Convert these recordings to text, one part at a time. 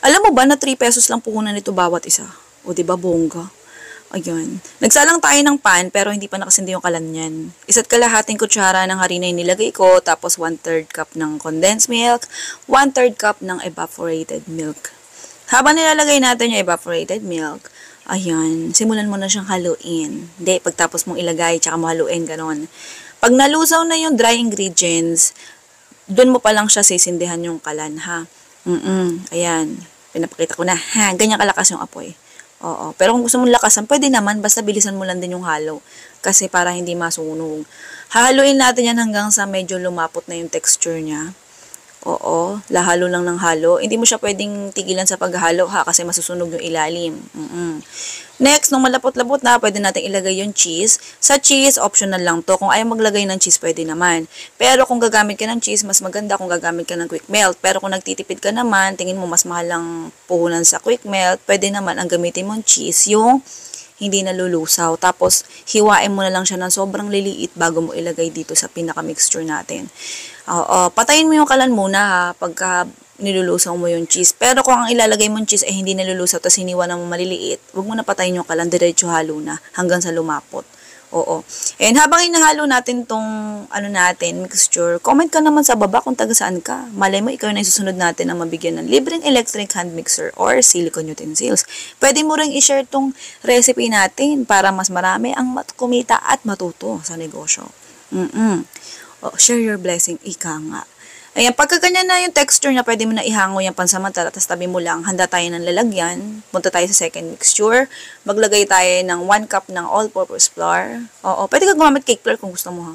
Alam mo ba na 3 pesos lang puhunan nito bawat isa? O, di ba bongga? Ayan. Nagsalang tayo ng pan, pero hindi pa nakasindi yung kalan niyan. Isa't kalahating kutsara ng harina yung nilagay ko, tapos 1/3 cup ng condensed milk, 1/3 cup ng evaporated milk. Habang nilalagay natin yung evaporated milk, ayan, simulan mo na siyang haluin. Hindi, pagtapos mong ilagay, tsaka mo haluin, ganon. Pag nalusaw na yung dry ingredients, doon mo pa lang siya sisindihan yung kalan, ha? Ayan. Pinapakita ko na, ha? Ganyan kalakas yung apoy. Oo. Pero kung gusto mong lakasan, pwede naman. Basta bilisan mo lang din yung halo. Kasi para hindi masunog. Hahaluin natin yan hanggang sa medyo lumapot na yung texture niya. Oo, lahalo lang ng halo. Hindi mo siya pwedeng tigilan sa paghalo ha kasi masusunog yung ilalim. Next, nung malapot-lapot na, pwede natin ilagay yung cheese. Sa cheese, optional lang to. Kung ayaw maglagay ng cheese, pwede naman. Pero kung gagamit ka ng cheese, mas maganda kung gagamit ka ng quick melt. Pero kung nagtitipid ka naman, tingin mo mas mahal ang puhunan sa quick melt, pwede naman ang gamitin mong cheese yung hindi nalulusaw. Tapos, hiwain mo na lang siya ng sobrang liliit bago mo ilagay dito sa pinaka-mixture natin. Patayin mo yung kalan muna ha, pagka nilulusaw mo yung cheese. Pero kung ang ilalagay mong cheese ay hindi nalulusaw tapos hiniwa mo maliliit, huwag mo na patayin yung kalan, diretso halo na hanggang sa lumapot. Oo. And habang inahalo natin tong mixture, comment ka naman sa baba kung taga saan ka. Malay mo, ikaw na yung susunod natin ang mabigyan ng libreng electric hand mixer or silicone utensils. Pwede mo rin i-share tong recipe natin para mas marami ang kumita at matuto sa negosyo. Share your blessing, ika nga. Ayan, pagka ganyan na yung texture niya, pwede mo na ihango yung pansamantala, tapos tabi mo lang, handa tayo ng lalagyan, punta tayo sa second mixture, maglagay tayo ng 1 cup ng all-purpose flour. Oo, pwede ka gumamit cake flour kung gusto mo ha.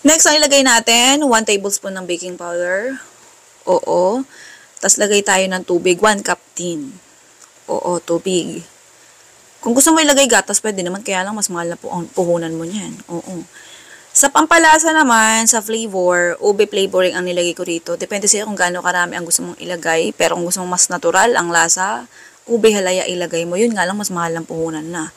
Next, ang ilagay natin, 1 tablespoon ng baking powder. Oo, tapos lagay tayo ng tubig, 1 cup din. Oo, tubig. Kung gusto mo ilagay gatas, pwede naman, kaya lang mas mahal na po ang puhunan mo niyan. Oo. Sa pampalasa naman, sa flavor, ube flavoring ang nilagay ko rito. Depende sa'yo kung gaano karami ang gusto mong ilagay. Pero kung gusto mong mas natural ang lasa, ube halaya ilagay mo. Yun nga lang, mas mahal ang puhunan na.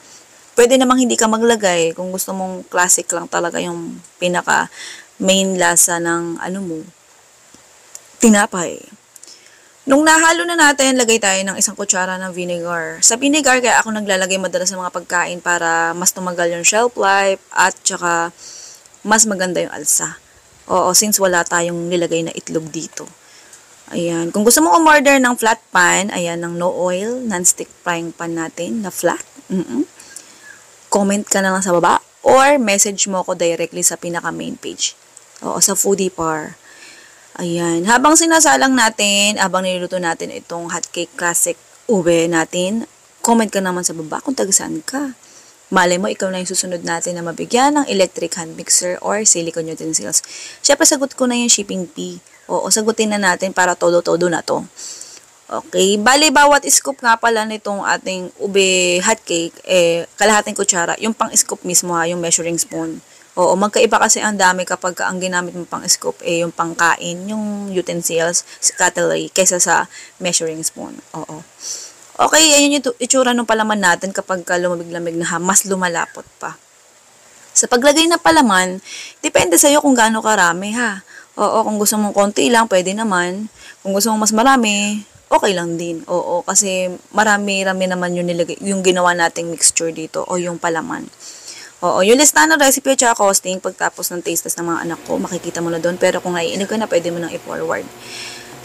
Pwede namang hindi ka maglagay kung gusto mong classic lang talaga yung pinaka main lasa ng tinapay. Nung nahalo na natin, lagay tayo ng 1 kutsara ng vinegar. Sa vinegar, kaya ako naglalagay madalas sa mga pagkain para mas tumagal yung shelf life at saka mas maganda yung alsa. Oo, since wala tayong nilagay na itlog dito. Ayan. Kung gusto mong umorder ng flat pan, ayan, ng no oil, non-stick frying pan natin na flat. Comment ka na lang sa baba or message mo ko directly sa pinaka main page. Oo, sa Foodie Par. Ayan. Habang sinasalang natin, habang niluluto natin itong hotcake classic ube natin, comment ka naman sa baba kung taga saan ka. Malay mo, ikaw na yung susunod natin na mabigyan ng electric hand mixer or silicone utensils. Siyempre, sagot ko na yung shipping fee. Oo, sagutin na natin para todo-todo na to. Okay, bali bawat scoop nga pala nitong ating ube hotcake, kalahating kutsara, yung pang-scoop mismo ha, yung measuring spoon. Oo, magkaiba kasi ang dami kapag ang ginamit mo pang-scoop, yung pangkain, yung utensils, cutlery, kaysa sa measuring spoon. Oo. Okay, ayun yung itsura ng palaman natin kapag lumamig-lamig na mas lumalapot pa. Sa paglagay ng palaman, depende sa'yo kung gaano karami ha. Oo, kung gusto mong konti lang, pwede naman. Kung gusto mong mas marami, okay lang din. Oo, kasi marami-rami naman yung ginawa nating mixture dito o yung palaman. Oo, yung listahan ng recipe at costing, pagtapos ng taste test ng mga anak ko, makikita mo na doon. Pero kung naiinig ka na, pwede mo nang i-forward.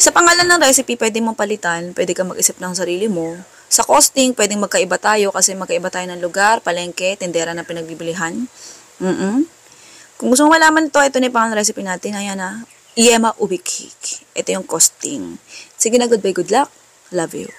Sa pangalan ng recipe, pwede mong palitan, pwede kang mag-isip ng sarili mo. Sa costing, pwedeng magkaiba tayo kasi magkaiba tayo ng lugar, palengke, tindera na pinagbibilihan. Kung gusto mong malaman ito na yung pangalan ng recipe natin, ayan na, Yema Ube Cake. Ito yung costing. Sige na, goodbye, good luck. Love you.